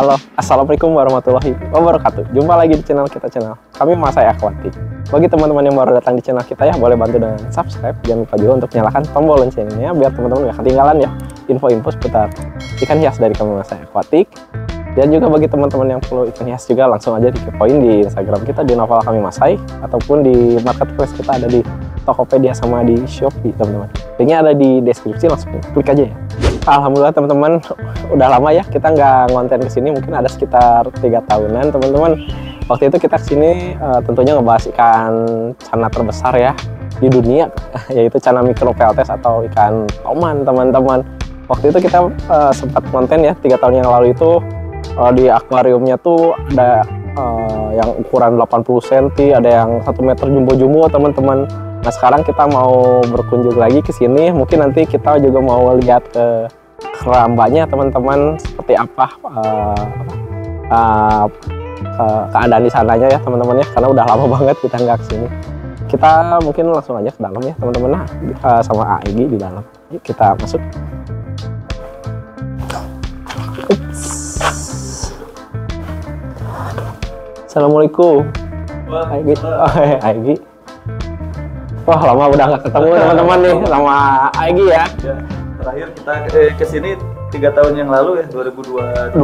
Halo, assalamualaikum warahmatullahi wabarakatuh. Jumpa lagi di channel kita Kami Masai Aquatic. Bagi teman-teman yang baru datang di channel kita ya, boleh bantu dengan subscribe. Jangan lupa juga untuk nyalakan tombol loncengnya biar teman-teman gak ketinggalan ya info-info seputar ikan hias dari Kami Masai Aquatic. Dan juga bagi teman-teman yang perlu ikan hias juga langsung aja dikepoin di Instagram kita di Novel Kami Masai ataupun di marketplace kita ada di Tokopedia sama di Shopee teman-teman. Linknya ada di deskripsi, langsung klik aja ya. Alhamdulillah teman-teman, udah lama ya kita nggak ngonten kesini, mungkin ada sekitar 3 tahunan teman-teman. Waktu itu kita kesini tentunya ngebahas ikan cana terbesar ya di dunia, yaitu cana mikro peltes atau ikan toman teman-teman. Waktu itu kita sempat konten ya 3 tahun yang lalu itu di akuariumnya tuh ada yang ukuran 80 cm, ada yang 1 meter jumbo-jumbo teman-teman. Nah sekarang kita mau berkunjung lagi ke sini, mungkin nanti kita juga mau lihat ke kerambanya teman-teman seperti apa keadaan di sananya ya teman-teman ya, karena udah lama banget kita nggak kesini. Kita mungkin langsung aja ke dalam ya teman-teman, sama Aigi di dalam. Yuk kita masuk. Assalamualaikum. Aigi. Aigi. Wah lama udah nggak ketemu teman-teman nih sama Aigi ya. Terakhir kita kesini 3 tahun yang lalu ya, 2022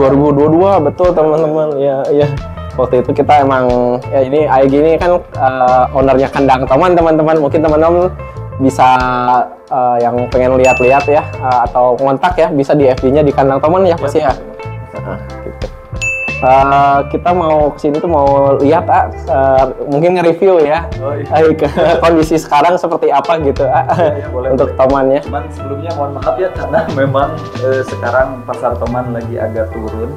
betul teman-teman ya. Waktu itu kita emang ya, ini Aigi ini kan ownernya kandang toman teman-teman. Mungkin teman-teman bisa yang pengen lihat-lihat ya atau kontak ya, bisa di FB-nya di kandang toman ya pasti ya. Nah, gitu. Kita mau kesini tuh mau lihat mungkin nge-review ya kondisi sekarang seperti apa gitu boleh, untuk tomannya. Cuman sebelumnya mohon maaf ya karena memang sekarang pasar toman lagi agak turun,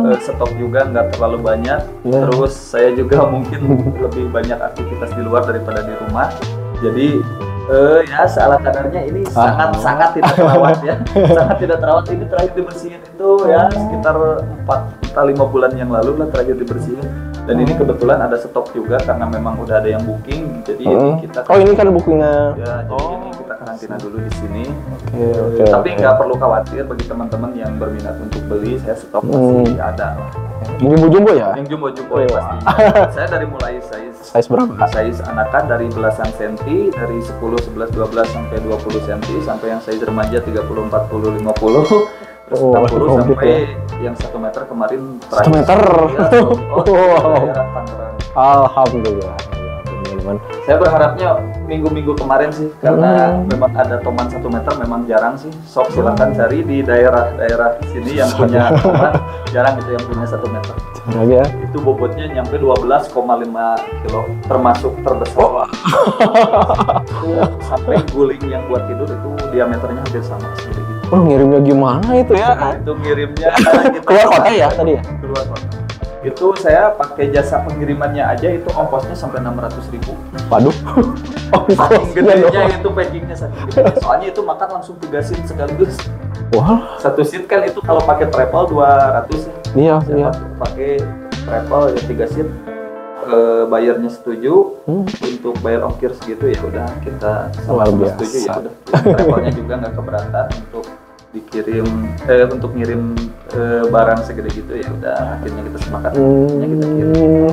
terus stok juga nggak terlalu banyak, terus saya juga mungkin lebih banyak aktivitas di luar daripada di rumah, jadi ya seala kadarnya ini sangat tidak terawat ya, sangat tidak terawat. Ini terakhir dibersihin itu ya sekitar 4-5 bulan yang lalu lah terakhir dibersihin. Dan ini kebetulan ada stok juga karena memang udah ada yang booking, jadi ini kita ini kan bookingnya ya, jadi ini kita karantina dulu di sini. Tapi nggak perlu khawatir bagi teman-teman yang berminat untuk beli, saya stok masih ada lah. Jumbo-jumbo ya? Yang jumbo-jumbo ya pasti. Saya dari mulai size berapa? Size anakan dari belasan senti, dari 10, 11, 12 sampai 20 senti, sampai yang size remaja 30, 40, 50, terus 60 sampai yang 1 meter kemarin. 1 meter? Ya, Alhamdulillah. Saya berharapnya minggu-minggu kemarin sih, karena memang ada toman 1 meter memang jarang sih. Sok silakan cari di daerah-daerah sini yang punya toman, jarang itu yang punya 1 meter. Ya. Itu bobotnya nyampe 12,5 kilo, termasuk terbesar. Itu sampai guling yang buat tidur itu diameternya hampir sama seperti itu. Ngirimnya gimana itu ya? Itu ngirimnya keluar kota ya tadi ya? Keluar kota. Itu saya pakai jasa pengirimannya aja itu ongkosnya sampai 600.000. Waduh. Saking gedenya itu packingnya saking gedenya. Soalnya itu makan langsung 3 seat sekaligus. Wah. 1 seat kan itu kalau pakai travel 200 ya. Iya. Pakai travel ya 3 seat. Bayarnya setuju untuk bayar ongkir segitu ya udah kita sama-sama setuju ya udah. Travelnya juga nggak keberatan untuk dikirim untuk ngirim barang segede gitu ya udah akhirnya kita sepakat kita kirim.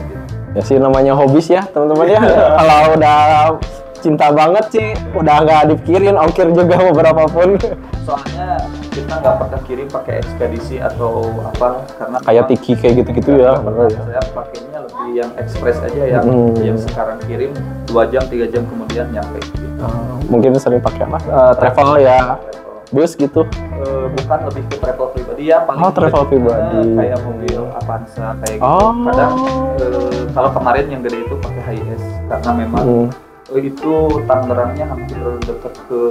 Ya sih namanya hobis ya teman-teman ya. Kalau udah cinta banget sih udah nggak dipikirin ongkir juga beberapa pun. Soalnya kita nggak pernah kirim pakai ekspedisi atau apa karena kayak tiki kayak gitu-gitu ya. Saya pakainya lebih yang ekspres aja yang sekarang kirim 2 jam 3 jam kemudian nyampe gitu. Mungkin sering pakai apa travel ya, bus gitu. Bukan, lebih ke travel pribadi ya paling. Travel pribadi kayak mobil Avanza kayak gitu. Kadang kalau kemarin yang gede itu pakai HIS karena memang itu Tangerangnya hampir dekat ke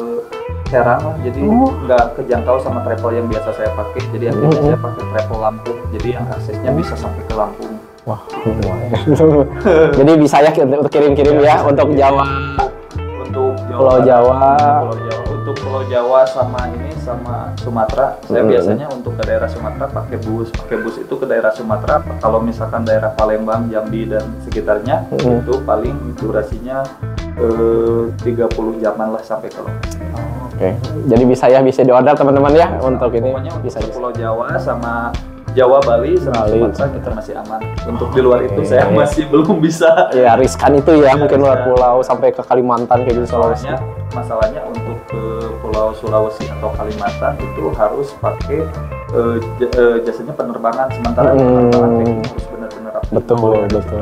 Serang lah, jadi nggak kejangkau sama travel yang biasa saya pakai, jadi akhirnya saya pakai travel Lampung, jadi yang aksesnya bisa sampai ke Lampung. Wah, jadi bisa ya untuk kirim-kirim ya untuk Jawa, untuk Pulau Jawa, untuk Pulau Jawa sama Sumatera. Saya biasanya untuk ke daerah Sumatera pakai bus itu ke daerah Sumatera. Kalau misalkan daerah Palembang, Jambi dan sekitarnya itu paling durasinya 30 jaman lah sampai ke lokasi. Oke. Jadi bisa di order teman-teman ya untuk ini. Pokoknya untuk bisa Pulau Jawa sama Jawa, Bali, sama Sumatera kita masih aman. Untuk di luar itu saya masih belum bisa. Ya riskan itu ya, mungkin luar pulau sampai ke Kalimantan kayak gitu. Soalnya masalahnya untuk ke Pulau Sulawesi atau Kalimantan itu harus pakai jasanya penerbangan, sementara penerbangan packing harus benar-benar betul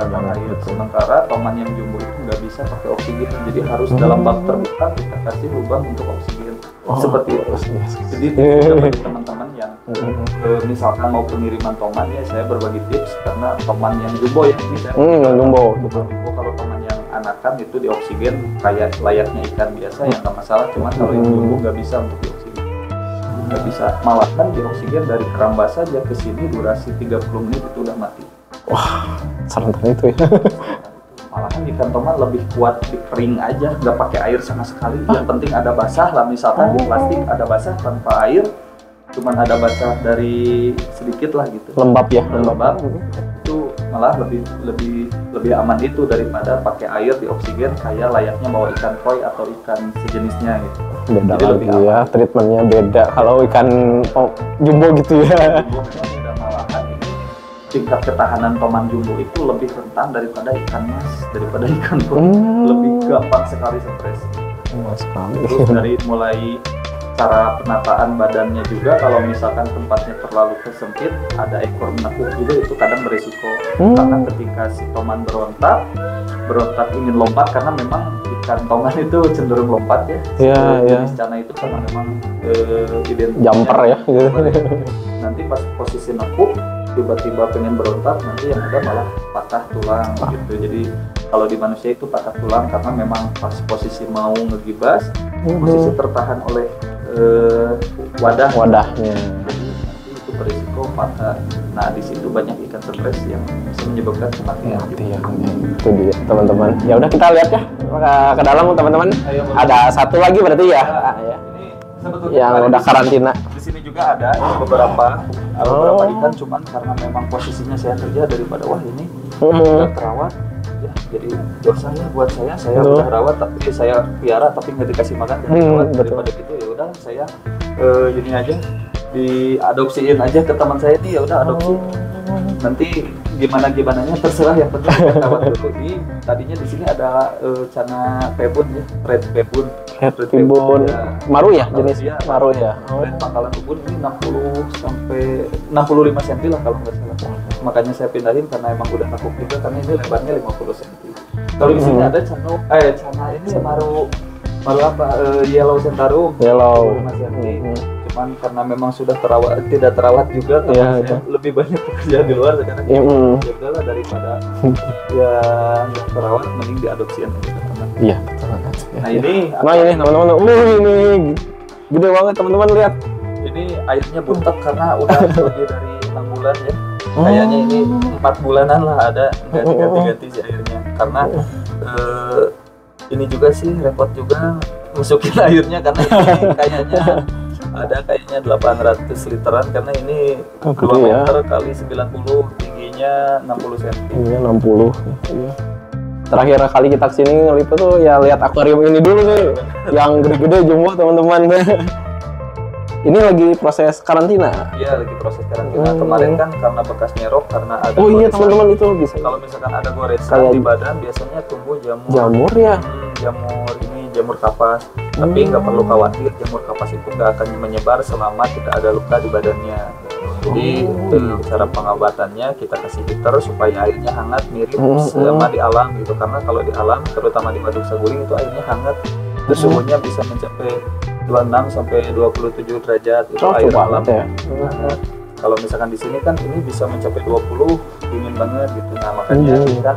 banget. Sementara toman yang jumbo itu nggak bisa pakai oksigen, jadi harus dalam bak terbuka kita kasih lubang untuk oksigen. Seperti itu. Jadi bagi teman-teman yang misalkan mau pengiriman toman ya, saya berbagi tips karena toman yang jumbo ya ini saya jumbo. Kalau toman yang anakan itu di oksigen kayak layaknya ikan biasa ya nggak masalah, cuman kalau yang jumbo nggak bisa untuk di oksigen. Nggak bisa, malah kan di oksigen dari Kerambas saja ke sini durasi 30 menit itu udah mati. Wah, serentan itu ya. Malahan ikan toman lebih kuat di kering aja, nggak pakai air sama sekali. Yang penting ada basah lah, misalkan di plastik ada basah tanpa air, cuman ada basah dari sedikit lah gitu. Lembab ya, lembab. Itu malah lebih aman itu daripada pakai air di oksigen kayak layaknya bawa ikan koi atau ikan sejenisnya gitu. Beda lagi ya, treatmentnya beda kalau ikan jumbo gitu ya. Jumbo memang udah malahan ini tingkat ketahanan toman jumbo itu lebih rentan daripada ikan mas, daripada ikan koi. Lebih gampang sekali stres. Terus dari mulai cara penataan badannya juga, kalau misalkan tempatnya terlalu kesempit, ada ekor menekuk juga itu kadang berisiko. Karena ketika si toman berontak ingin lompat, karena memang ikan toman itu cenderung lompat ya. Jenis cana itu karena memang jumper ya. Nanti pas posisi nekuk tiba-tiba pengen berontak, nanti yang ada malah patah tulang gitu. Jadi kalau di manusia itu patah tulang karena memang pas posisi mau ngegibas, posisi tertahan oleh wadahnya. Jadi nanti itu berisiko patah. Nah di situ banyak ikan stres yang bisa menyebabkan kematian. Itu dia teman-teman. Ya udah kita lihat ya ke dalam teman-teman. Ada satu lagi berarti ya. Ini yang udah karantina. Di sini juga ada beberapa ikan, cuman karena memang posisinya saya kerja daripada wah ini udah terawat. Ya, jadi dosa ya buat saya udah rawat tapi saya piara tapi nggak dikasih makan daripada gitu ya udah saya ini aja diadopsiin aja ke teman saya nih, ya udah adopsi. Nanti gimananya terserah, yang penting saya rawat dulu. Tadinya di sini ada cana pebun ya, red pebun. Maru ya, jenis maru ya. Red pangkalan ubun ini 60 sampai 65 cm lah kalau nggak salah. Makanya saya pindahin karena emang udah takut juga, karena ini lebarnya 50 cm. Kalau di sini ada cana ini maru apa? Yellow Centarum. 5 cm. Cuman karena memang sudah tidak terawat juga, lebih banyak pekerjaan di luar sekarang. Ya udahlah, daripada ya nggak terawat mending diadopsiin aja teman. Iya, betul banget. Nah ini teman-teman, ini gede banget teman-teman, lihat. Ini airnya buntet karena udah lebih dari 6 bulan ya. Kayaknya ini 4 bulanan lah ada nggak diganti-ganti si airnya. Karena ini juga sih repot juga masukin airnya, karena ini kayaknya 800 literan, karena ini 2 meter kali 90, tingginya 60 cm. Iya, 60. Iya. Terakhir kali kita kesini ngeliput tuh ya lihat akuarium ini dulu nih, yang gede-gede jumbo teman-teman. Ini lagi proses karantina. Iya, lagi proses karantina. Kemarin kan karena bekas nyerok, karena ada iya teman-teman, itu bisa. Kalau misalkan ada goresan di badan biasanya tumbuh jamur ya. Jamur kapas. Tapi nggak perlu khawatir, jamur kapas itu nggak akan menyebar selama tidak ada luka di badannya. Jadi cara pengobatannya kita kasih heater supaya airnya hangat, mirip sama di alam gitu. Karena kalau di alam, terutama di Waduk Saguling itu airnya hangat, itu suhunya bisa mencapai 26 sampai 27 derajat itu air alam ya. Kalau misalkan di sini kan ini bisa mencapai 20, dingin banget gitu. Nah makanya kita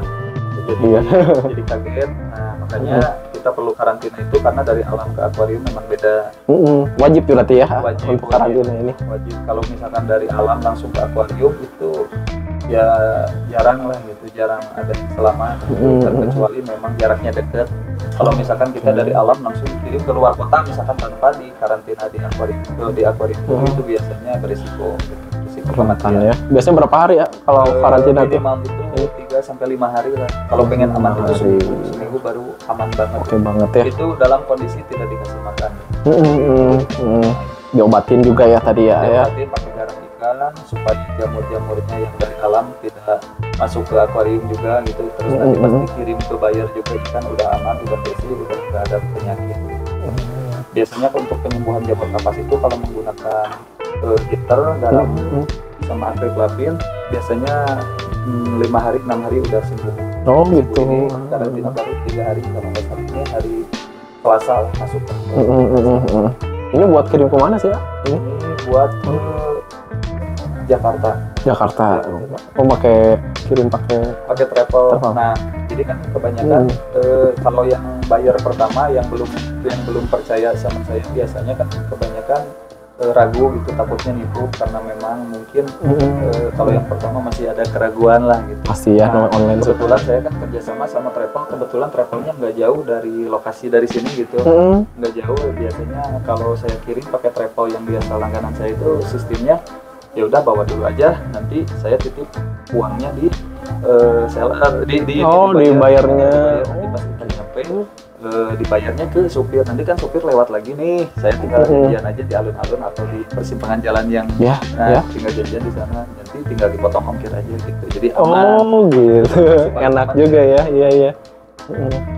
jadi kaget. Nah makanya kita perlu karantina itu, karena dari alam ke akuarium memang beda. Wajib berarti ya untuk karantina ini. Wajib. Kalau misalkan dari alam langsung ke akuarium itu ya jarang lah gitu, jarang ada yang selamat. Kecuali memang jaraknya dekat. Kalau misalkan kita dari alam langsung kirim ke luar kota, misalkan tanpa di karantina di akuarium itu biasanya berisiko kematian ya. Biasanya berapa hari ya kalau karantina itu? Minimal itu 3 sampai 5 hari lah. Kalau pengen aman itu seminggu baru aman banget. Oke banget ya. Itu dalam kondisi tidak dikasih makan. Diobatin juga ya tadi ya. Diobatin pakai garam didiamkan supaya jamur-jamurnya yang dari alam tidak masuk ke akuarium juga gitu. Terus nanti pas dikirim ke buyer juga kan udah aman, udah bersih, udah nggak ada penyakit. Biasanya untuk penyembuhan jamur kapas itu kalau menggunakan heater, garam sama acrylapin biasanya 5 hari 6 hari udah sembuh. Oh gitu. Ini karantina baru 3 hari, kalau nggak salah ini hari Selasa masuk. Ini buat kirim kemana sih ya? Ini buat ke Jakarta. Jakarta. Oh pakai kirim pakai travel. Nah, jadi kan kebanyakan kalau yang buyer pertama yang belum percaya sama saya, biasanya kan kebanyakan ragu gitu, takutnya nipu karena memang mungkin kalau yang pertama masih ada keraguan lah gitu. Pasti ya, Nah, online. kebetulan saya kan kerjasama sama travel, kebetulan travelnya nggak jauh dari lokasi dari sini gitu, nggak jauh. Biasanya kalau saya kirim pakai travel yang biasa langganan saya itu sistemnya ya udah bawa dulu aja, nanti saya titip uangnya di seller di bayarnya. Nanti pas kita nyampe dibayarnya ke supir, nanti kan supir lewat lagi nih, saya tinggal janjian aja di alun-alun atau di persimpangan jalan yang tinggal janjian di sana, nanti tinggal dipotong ongkir aja gitu, jadi aman. Oh gitu, enak juga ya, iya.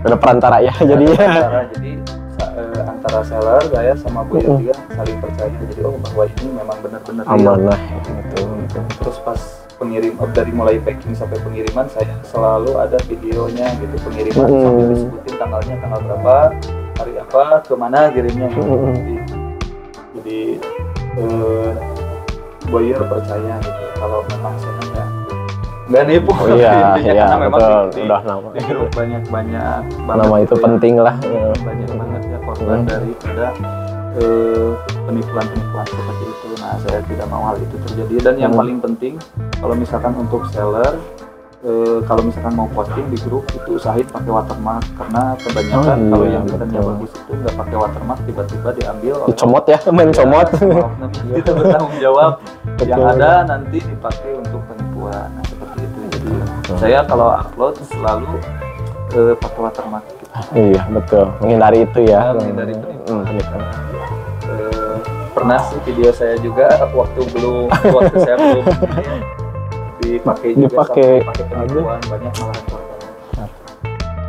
Ada perantara ya, jadinya. Jadi antara seller, saya sama buyer juga saling percaya, jadi bahwa ini memang benar-benar amanah gitu. Terus pas pengirim, dari mulai packing sampai pengiriman saya selalu ada videonya gitu, pengiriman sambil disebutin tanggalnya, tanggal berapa, hari apa, kemana kirimnya gitu. Jadi buyer percaya gitu kalau memang saya nggak nipu. Iya, karena memang betul. Udah nama. di grup banyak Nama itu penting lah. Banyak banget ya korban daripada penipuan seperti itu. Nah, saya tidak mau hal itu terjadi. Dan yang paling penting, kalau misalkan untuk seller, kalau misalkan mau posting di grup itu usahain pakai watermark, karena kebanyakan kalau yang kontennya bagus itu nggak pakai watermark, tiba-tiba diambil oleh comot ya, main comot. Kita bertanggung jawab. Yang ada nanti dipakai untuk penipuan. Nah, seperti itu. Jadi saya kalau upload selalu pakai watermark. Iya betul, menghindari itu ya. Menghindari penipuan. Pernah sih video saya juga waktu saya belum dipakai penipuan, banyak malahan korban.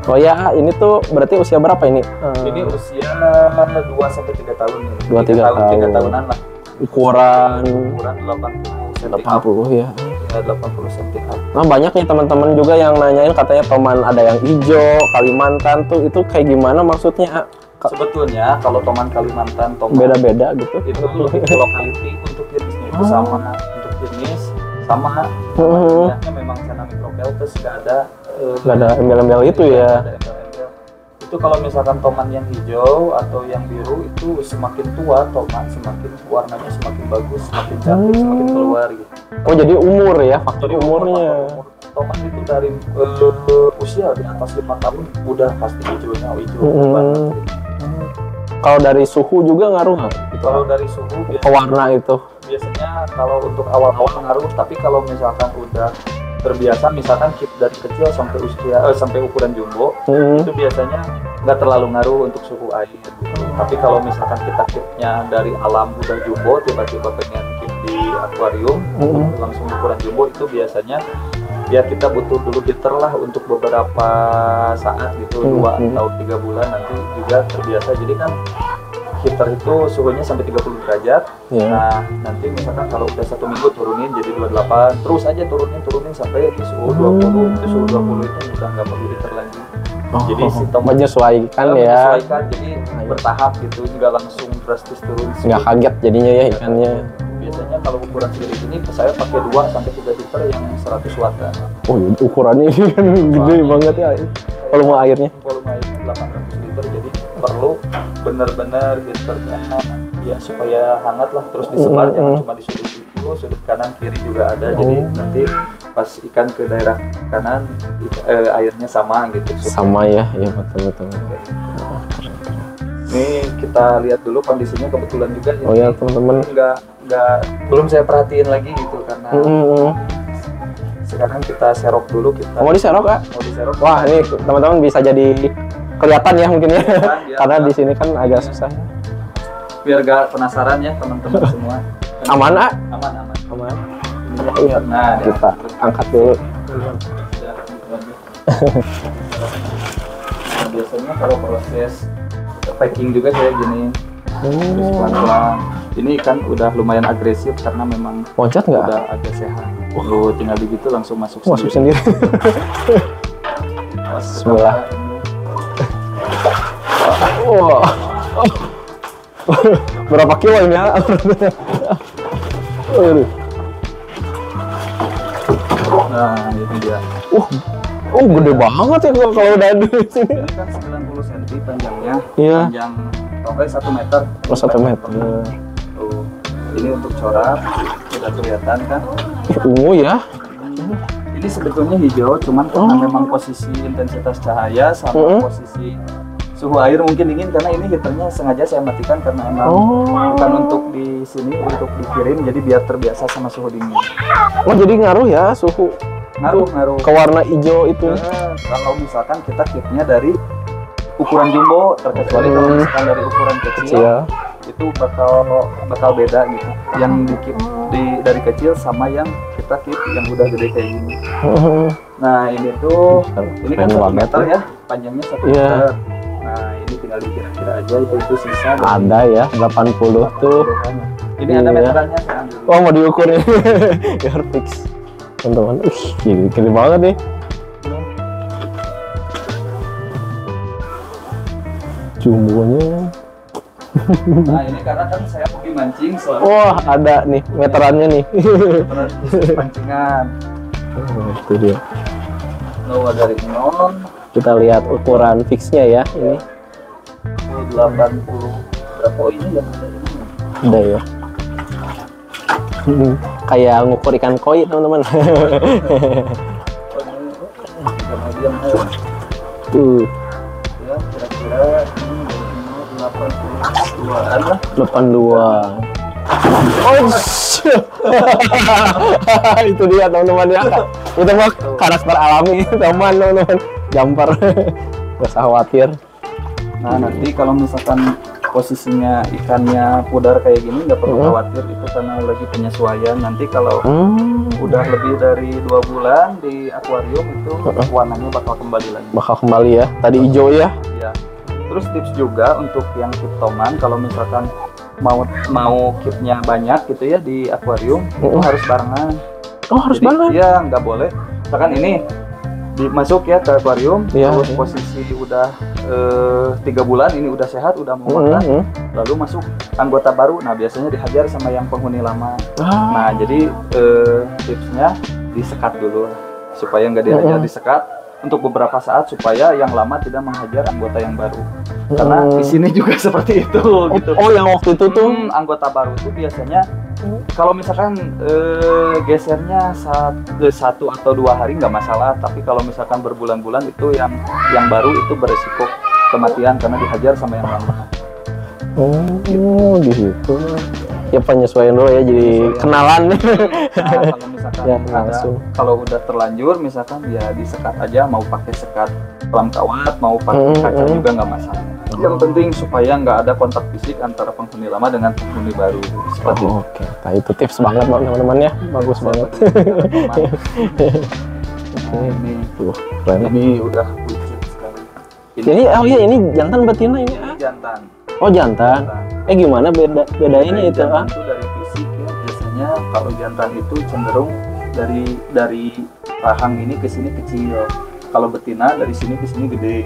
Oh ya, ini tuh berarti usia berapa ini? Ini usia 2 sampai 3 tahun nih. 3 tahunan lah. Ukuran 80 cm. 80 ya. Ya, 80 cm. Nah, banyak nih teman-teman juga yang nanyain, katanya toman ada yang hijau, Kalimantan tuh itu kayak gimana maksudnya? Sebetulnya kalau toman Kalimantan, beda-beda gitu. Itu lebih ke lokality, untuk jenisnya itu sama, untuk jenis sama. Jenisnya memang Channa micropeltis, nggak ada embel-embel itu ya. Itu kalau misalkan toman yang hijau atau yang biru itu semakin tua toman, semakin warnanya semakin bagus, semakin cantik, semakin keluar gitu. Oh jadi umur ya, faktor umurnya. Toman itu dari usia di atas 5 tahun udah pasti hijau banget. Kalau dari suhu juga ngaruh nggak? Kalau dari suhu warna itu biasanya kalau untuk awal-awal ngaruh, tapi kalau misalkan udah terbiasa, misalkan keep dari kecil sampai ukuran jumbo, itu biasanya nggak terlalu ngaruh untuk suhu air gitu. Tapi kalau misalkan kita keepnya dari alam udah jumbo, tiba-tiba pengen keep di akuarium langsung ukuran jumbo, itu biasanya ya kita butuh dulu heater lah untuk beberapa saat gitu, 2 atau 3 bulan nanti juga terbiasa. Jadi kan heater itu suhunya sampai 30 derajat. Nah, nanti misalkan kalau udah 1 minggu turunin jadi 28, terus aja turunin sampai di suhu 20. Di suhu 20 itu udah nggak perlu heater lagi. Jadi si toman menyesuaikan ya. Jadi bertahap gitu, nggak langsung drastis turun. Nggak kaget jadinya ya ikannya. Biasanya kalau ukuran segini ini saya pakai 2 sampai 3 liter yang 100 watt. Oh, ukurannya gede banget ya. Volume airnya 800 liter, jadi perlu benar-benar heaternya ya supaya hangat lah, terus disebar, jangan cuma di sudut kanan kiri juga ada. Jadi nanti pas ikan ke daerah kanan airnya sama gitu. Sama ya betul. Ini kita lihat dulu kondisinya, kebetulan juga. Oh ya teman-teman, belum saya perhatiin lagi gitu karena sekarang kita serok dulu. Mau diserok Kak? Mau diserok. Wah, ini teman-teman bisa jadi kelihatan ya mungkin ya. Karena di sini kan agak susah. Biar gak penasaran ya teman-teman semua. Aman, ah? Aman, aman. Aman. Iya. Nah, Kita angkat dulu. Ya, gitu aja. Nah, biasanya kalau proses packing juga kayak gini. Terus pelan-pelan. Ini kan udah lumayan agresif karena memang Loncat nggak? udah agak sehat. Lu tinggal begitu langsung masuk Masuk sendiri. Bismillah. Wah. Berapa kilo ini ya? Aduh. Nah, ini dia. Gede banget ya kalau udah di sini. Ini kan 90 cm panjangnya. Iya. Panjang sampai 1 meter. Oh, 1 meter. Tuh. Ini untuk corak sudah kelihatan kan. Ungu ya. Ini sebetulnya hijau, cuman karena memang posisi intensitas cahaya sama posisi suhu air mungkin dingin, karena ini heaternya sengaja saya matikan karena emang bukan untuk di sini, untuk dikirim, jadi biar terbiasa sama suhu dingin. Oh, jadi ngaruh ya suhu Ngaruh. ke warna hijau itu. Kalau misalkan kita keepnya dari ukuran jumbo, terkecuali kalau misalkan dari ukuran kecil. Itu bakal beda gitu. Yang di keep dari kecil sama yang kita keep yang udah gede kayak gini. Nah, ini tuh ini kan 1 meter ya, panjangnya 1 meter. Nah, ini tinggal dikira-kira aja, yaitu sisa ada ya 80 tuh. Ini ada meterannya, saya ambil dulu. Oh, mau diukur ya. Biar fix. Teman-teman, gede banget nih. Jumbonya. Nah, ini karena kan saya hobi mancing selalu. Wah, ada nih meterannya nih. Meteran khusus pancingan. Itu dia. Nol dari nol. Kita lihat ukuran fixnya ya ini. 80 berapa ini ya? Ada ya. Kayak ngukur ikan koi, teman-teman. Ya, kira-kira ini 82-an lah. 82. Itu dia teman-teman ya. Itu mah karakter alami teman-teman. Jumper. Gak usah khawatir. Nah, nanti kalau misalkan posisinya ikannya pudar kayak gini nggak perlu khawatir, itu karena lagi penyesuaian. Nanti kalau udah lebih dari 2 bulan di akuarium itu warnanya bakal kembali lagi. Bakal kembali ya. Tadi hijau ya. Iya. Terus tips juga untuk yang keep toman, kalau misalkan mau keepnya banyak gitu ya di akuarium, itu harus barengan. Oh, harus Jadi, barengan. Iya, nggak boleh. Misalkan ini masuk ya ke akuarium, terus iya. posisi udah 3 bulan, ini udah sehat, udah mau makan, lalu masuk anggota baru. Nah, biasanya dihajar sama yang penghuni lama. Nah, jadi tipsnya disekat dulu supaya nggak dihajar, disekat untuk beberapa saat supaya yang lama tidak menghajar anggota yang baru. Karena di sini juga seperti itu gitu. Oh, yang waktu itu tuh Anggota baru itu biasanya kalau misalkan gesernya 1 atau 2 hari nggak masalah, tapi kalau misalkan berbulan-bulan itu yang baru itu beresiko kematian karena dihajar sama yang lama. Oh, gitu. Ya penyesuaian dulu ya, jadi kenalan. Nah, kalau misalkan Ya, langsung. kalau udah terlanjur misalkan ya disekat aja, mau pakai sekat pelam kawat, mau pakai kaca juga nggak masalah. Yang penting supaya nggak ada kontak fisik antara penghuni lama dengan penghuni baru. Seperti itu. Oke. Nah, itu tips banget teman-teman ya. Bagus banget. Ini Tuh, keren. ini udah bucin sekali. Ini jantan betina ini. Jantan. Oh, jantan. Gimana bedainnya itu? Jantan itu dari fisik ya, biasanya kalau jantan itu cenderung dari rahang ini ke sini kecil. Kalau betina dari sini ke sini gede.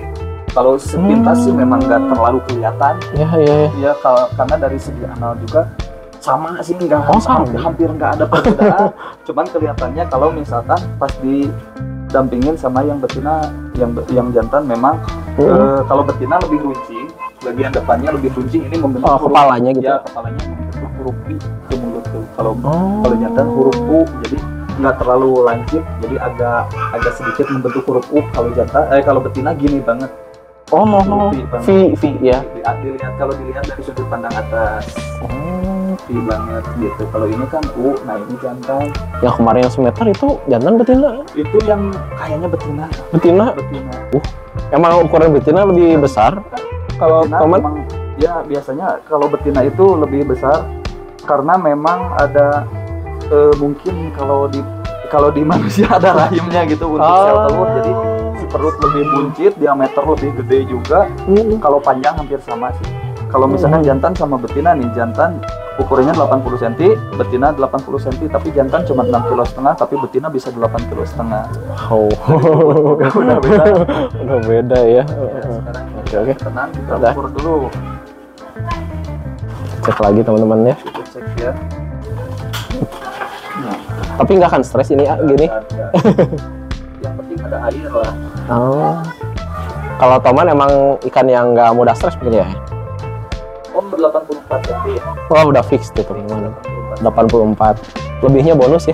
Kalau sepintas sih memang nggak terlalu kelihatan. Ya, karena dari segi anal juga sama sih, hampir nggak ada perbedaan. Cuman kelihatannya kalau misalkan pas didampingin sama yang betina, yang jantan memang kalau betina lebih runcing, bagian depannya lebih runcing, ini membentuk huruf, kepalanya gitu. Ya, kepalanya membentuk huruf I ke mulut tuh. Kalau jantan huruf U, jadi nggak terlalu lancip, jadi agak sedikit membentuk huruf U. Kalau jantan, kalau betina gini banget. V ya. Dilihat dari sudut pandang atas. V banget gitu. Kalau ini kan U, nah ini jantan. Yang kemarin yang semeter itu jantan betina? Itu yang kayaknya betina. Betina. Emang ukuran betina lebih besar? Kalau betina teman? Ya biasanya kalau betina itu lebih besar karena memang ada mungkin kalau di manusia ada rahimnya gitu untuk sel telur, jadi si perut lebih buncit, diameter lebih gede juga. Kalau panjang hampir sama sih. Kalau misalkan jantan sama betina nih, jantan ukurannya 80 cm, betina 80 cm, tapi jantan cuma 6,5 kg, tapi betina bisa 8,5 kg. Oh. Udah beda. Udah beda ya. Sekarang Oke. tenang, kita Udah. ukur dulu. Cek lagi teman-teman ya. Kita cek ya. Tapi nggak akan stres ini gini. Ada. Yang penting ada air lah. Oh. Kalau toman emang ikan yang nggak mudah stres begini ya? Oh, 84 cm. Wah, udah fix tuh teman-teman. 84. Lebihnya bonus ya.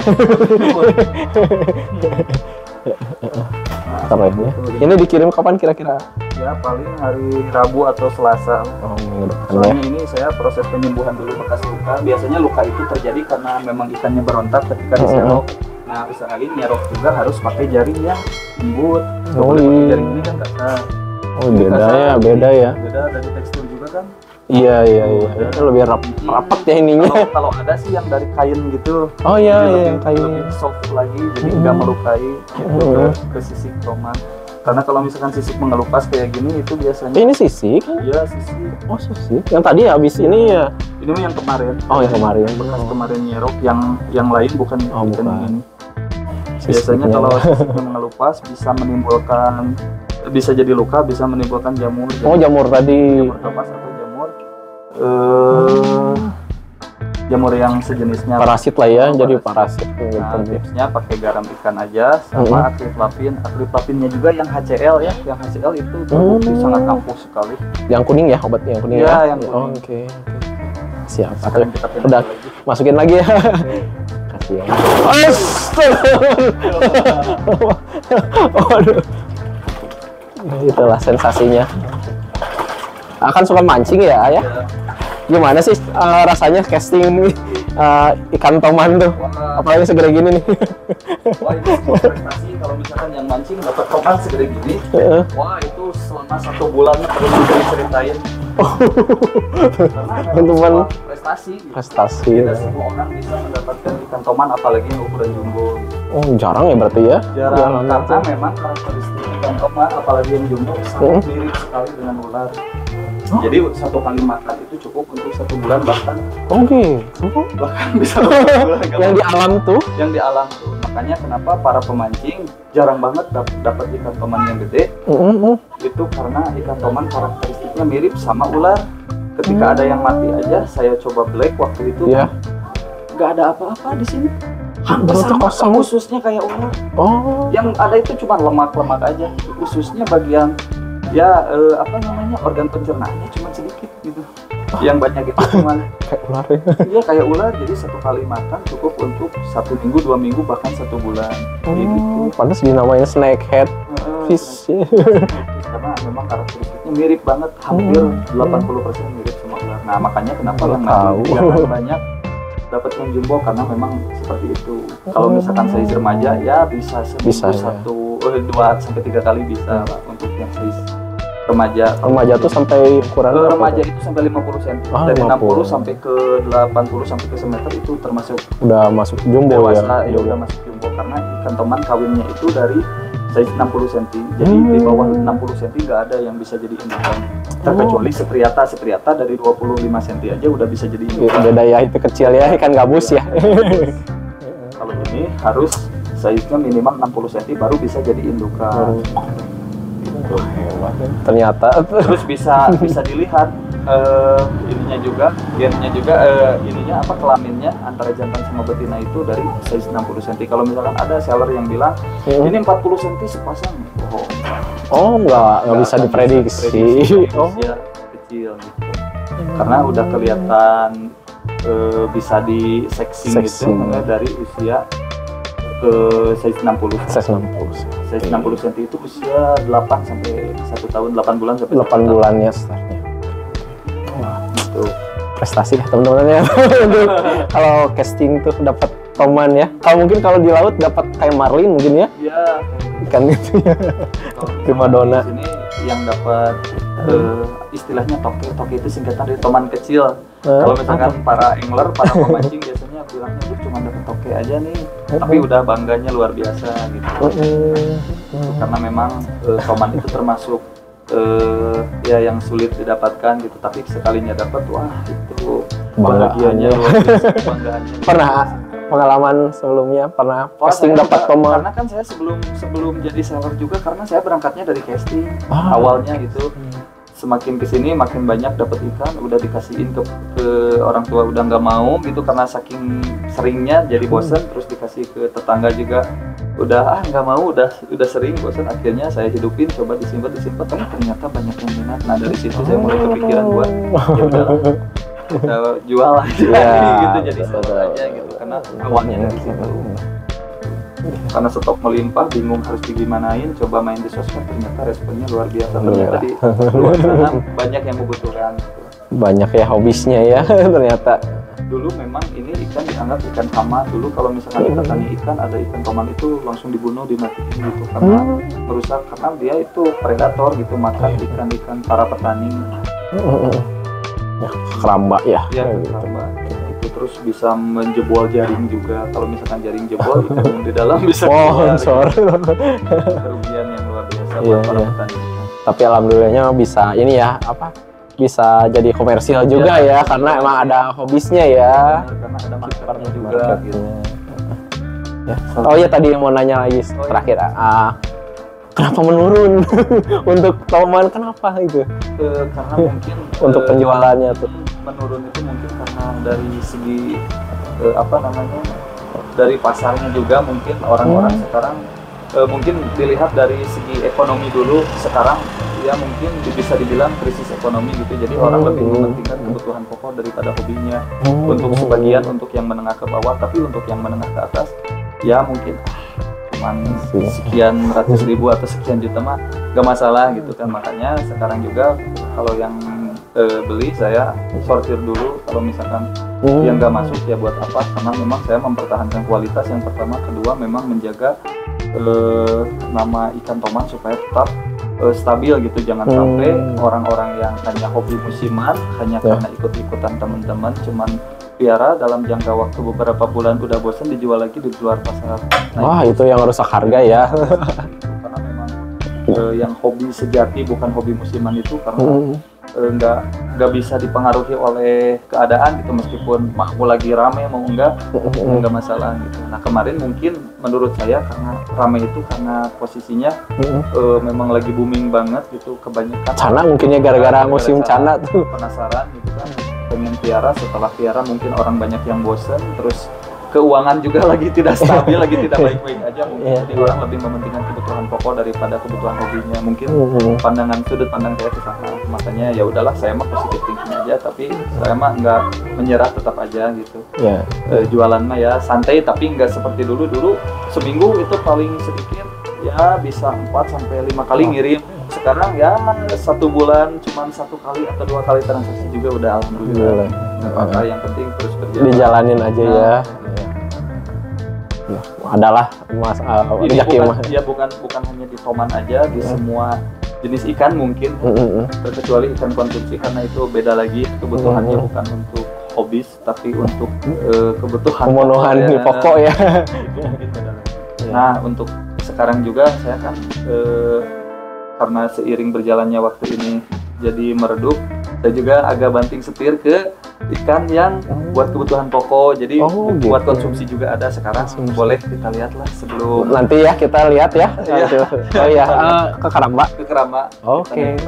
Keren ya. Ini dikirim kapan kira-kira? Ya paling hari Rabu atau Selasa. Oh, minggu depan ya. Soalnya ini saya proses penyembuhan dulu bekas luka. Biasanya luka itu terjadi karena memang ikannya berontak ketika diserok. Nah, usahain nyerok juga harus pakai jaring yang lembut. Nggak boleh pakai jaring ini kan kasar. Oh, beda ya. Beda dari tekstur juga kan. Iya. Itu lebih rapat ya ininya. Kalau ada sih yang dari kain gitu. Oh iya, Jadi yang kain. lebih soft lagi, jadi nggak melukai gitu ke sisik toman. Karena kalau misalkan sisik mengelupas kayak gini itu biasanya. Ini sisik. Iya sisik. Oh, sisik. Yang tadi habis ini ya. Ini mah yang kemarin. Oh, yang kemarin. Bekas kemarin nyerok, yang lain bukan Oh, ikan bukan. ini. Biasanya Sisiknya. kalau sisiknya mengelupas bisa jadi luka, bisa menimbulkan jamur. Oh, jamur tadi. Jamur kapas atau jamur yang sejenisnya. Parasit lah ya, Oh, jadi parasit. parasit. Nah, tipsnya pakai garam ikan aja sama akriplavin. Akriplavin-nya juga yang HCl ya, yang HCl itu terbukti sangat ampuh sekali. Yang kuning ya, obat yang kuning Iya, ya. yang kuning. Oh, oke. Siap. Sekarang kita pindah Udah lagi. masukin lagi ya. Kasihan. Waduh. Itulah sensasinya. Akan suka mancing ya, ya? Gimana sih rasanya casting ikan toman tuh? Wah, Apalagi segede gini nih. wah itu sebuah prestasi kalau misalkan yang mancing dapat toman segede gini. Wah itu selama 1 bulan perlu diceritain. Karena Teman-teman. sebuah prestasi. Gitu. Prestasi. Tidak semua orang bisa mendapatkan ikan toman apalagi yang ukuran jumbo. Oh, jarang ya berarti ya? Jarang karena tuh. memang karakteristik ikan toman apalagi yang jumbo sangat mirip sekali dengan ular. Jadi 1 kali makan itu cukup untuk 1 bulan bahkan bisa 1 bulan. Yang di alam tuh? Yang di alam tuh. Makanya kenapa para pemancing jarang banget dapat ikan toman yang gede. Itu karena ikan toman karakteristiknya mirip sama ular. Ketika ada yang mati aja, saya coba black waktu itu. Iya. Nggak ada apa-apa di sini. Berarti kosong. Ususnya kayak ular. Oh. Yang ada itu cuma lemak-lemak aja. Ususnya bagian organ pencernaannya cuma sedikit gitu. Yang banyak itu cuma Kayak ular ya. iya kayak ular. Jadi 1 kali makan cukup untuk 1 minggu, 2 minggu, bahkan 1 bulan. Kayak gitu. Pantas dinamain snakehead fish. Karena memang karakteristiknya mirip banget, hampir 80% mirip sama ular. Nah makanya kenapa yang mati banyak dapat yang jumbo karena memang seperti itu. Kalau misalkan size remaja ya bisa seminggu 2 sampai 3 kali bisa lah untuk yang size remaja. Remaja tuh sampai ukuran berapa remaja tuh? itu sampai 50 cm. Ah, Dari 50. 60 sampai ke 80 sampai ke semeter itu termasuk Udah masuk jumbo dewasa, ya. ya udah masuk jumbo karena ikan toman kawinnya itu dari size 60 cm. Jadi di bawah 60 cm nggak ada yang bisa jadi indukan. Terkecuali sepriata dari 25 cm aja udah bisa jadi indukan. Beda ya, itu kecil ya, ikan gabus ya. Kalau ini harus size-nya minimal 60 cm baru bisa jadi indukan. Hebat ya. Ternyata Terus bisa dilihat gennya juga ininya kelaminnya antara jantan sama betina itu dari size 60 cm. Kalau misalkan ada seller yang bilang ini 40 cm sepasang, nggak bisa diprediksi. Usia kecil gitu. Karena udah kelihatan bisa di sexing gitu dari usia size 60. Size 60. Size 60 cm itu usia 8 sampai 1 tahun, 8 bulan sampai 8 bulannya startnya. Gitu. Prestasi ya teman-teman ya. Kalau casting tuh dapat toman ya. Kalau di laut dapat kayak marlin mungkin ya. Iya. Ikan itu ya. Primadona. Di sini yang dapat istilahnya toke. Toke itu singkatan dari toman kecil. Kalau misalkan para angler, para pemancing biasanya bilangnya lu cuma dapat toke aja nih, tapi udah bangganya luar biasa gitu. Karena memang toman itu termasuk ya yang sulit didapatkan gitu, tapi sekalinya dapat, wah itu bahagianya luar biasa, kebanggaannya. Pernah pengalaman sebelumnya pernah casting dapat toman? Karena kan saya sebelum jadi seller juga, karena saya berangkatnya dari casting awalnya gitu. Semakin kesini makin banyak dapat ikan, udah dikasihin ke orang tua udah nggak mau gitu karena saking seringnya jadi bosen, terus dikasih ke tetangga juga udah nggak mau, udah sering bosen, akhirnya saya hidupin, coba disimpan, ternyata banyak yang minat. Nah dari situ saya mulai kepikiran buat ya udahlah kita jual aja gitu, jadi seller aja gitu, karena awalnya dari situ. Karena stok melimpah, bingung harus digimanain, coba main di sosmed, ternyata responnya luar biasa. Ternyata di luar sana banyak yang membutuhkan gitu. Banyak ya hobisnya ya ternyata. Dulu memang ini ikan dianggap ikan hama. Dulu kalau misalkan kita tanya ikan, ada ikan toman itu langsung dibunuh, dimatiin gitu karena merusak, karena dia itu predator gitu, makan ikan-ikan para petani. Ya, keramba ya. Iya, keramba. Terus bisa menjebol jaring juga. Kalau misalkan jaring jebol, ikan yang di dalam bisa keluar. Kerugian yang luar biasa buat para petani. Tapi alhamdulillahnya bisa ini ya, bisa jadi komersial juga ya, karena emang ada hobisnya ya. Karena ada marketnya juga gitu. Ya. Oh iya, tadi mau nanya lagi terakhir. Kenapa menurun untuk toman, kenapa itu? Karena mungkin untuk penjualannya tuh menurun itu mungkin karena dari segi dari pasarnya juga, mungkin orang-orang sekarang mungkin dilihat dari segi ekonomi dulu, sekarang ya mungkin bisa dibilang krisis ekonomi gitu, jadi orang lebih mementingkan kebutuhan pokok daripada hobinya. Untuk sebagian, untuk yang menengah ke bawah, tapi untuk yang menengah ke atas ya mungkin cuman sekian ratus ribu atau sekian juta mah gak masalah gitu kan. Makanya sekarang juga kalau yang beli, saya sortir dulu, kalau misalkan yang gak masuk ya buat apa, karena memang saya mempertahankan kualitas yang pertama, kedua memang menjaga nama ikan toman supaya tetap stabil gitu. Jangan sampai orang-orang yang hanya hobi musiman, hanya karena ikut-ikutan teman-teman, cuman piara dalam jangka waktu beberapa bulan udah bosan, dijual lagi di luar pasar. Wah, itu yang rusak harga ya. Karena memang yang hobi sejati, bukan hobi musiman itu, karena nggak bisa dipengaruhi oleh keadaan gitu, meskipun mau lagi rame mau enggak masalah gitu. Nah kemarin mungkin menurut saya karena rame itu karena posisinya memang lagi booming banget gitu, kebanyakan cana mungkin ya, gara-gara musim cana tuh penasaran gitu kan, pengen piara. Setelah piara mungkin orang banyak yang bosen, terus keuangan juga lagi tidak stabil, lagi tidak baik-baik aja mungkin. Jadi orang lebih mementingkan kebutuhan pokok daripada kebutuhan hobinya. Mungkin sudut pandang saya ke sana. Makanya ya udahlah, saya mah positif thinking aja, tapi saya mah nggak menyerah, tetap aja gitu. Jualan mah ya santai, tapi nggak seperti dulu. Dulu seminggu itu paling sedikit ya bisa 4-5 kali ngirim. Sekarang ya 1 bulan cuman 1 kali atau 2 kali transaksi juga udah alhamdulillah. Apa yang penting terus berjalan. Dijalanin aja ya. Adalah bukan hanya di toman aja, di semua jenis ikan mungkin, terkecuali ikan konsumsi, karena itu beda lagi kebutuhannya, bukan untuk hobis tapi untuk kebutuhan pemenuhan pokok ya. Itu mungkin beda lagi. Nah untuk sekarang juga saya kan karena seiring berjalannya waktu ini jadi meredup, saya juga agak banting setir ke ikan yang buat kebutuhan pokok, jadi buat konsumsi juga ada sekarang. Boleh kita lihat lah sebelum nanti ya, kita lihat ya. Ke keramba. Oke.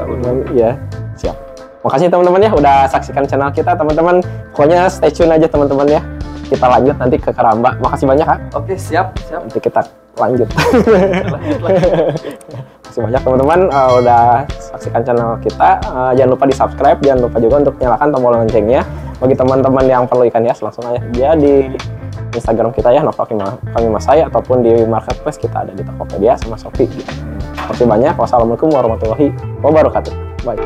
Ya, siap. Makasih teman-teman ya udah saksikan channel kita teman-teman. Pokoknya stay tune aja teman-teman ya. Kita lanjut nanti ke keramba. Makasih banyak Kak. Oke, siap. Nanti kita lanjut. Terima kasih banyak teman-teman udah saksikan channel kita. Jangan lupa di subscribe, jangan lupa juga untuk nyalakan tombol loncengnya. Bagi teman-teman yang perlu ikan hias, langsung aja dia di Instagram kita ya, Nova Kami Masai, ataupun di marketplace kita ada di Tokopedia sama Shopee. Terima kasih banyak. Wassalamualaikum warahmatullahi wabarakatuh. Bye.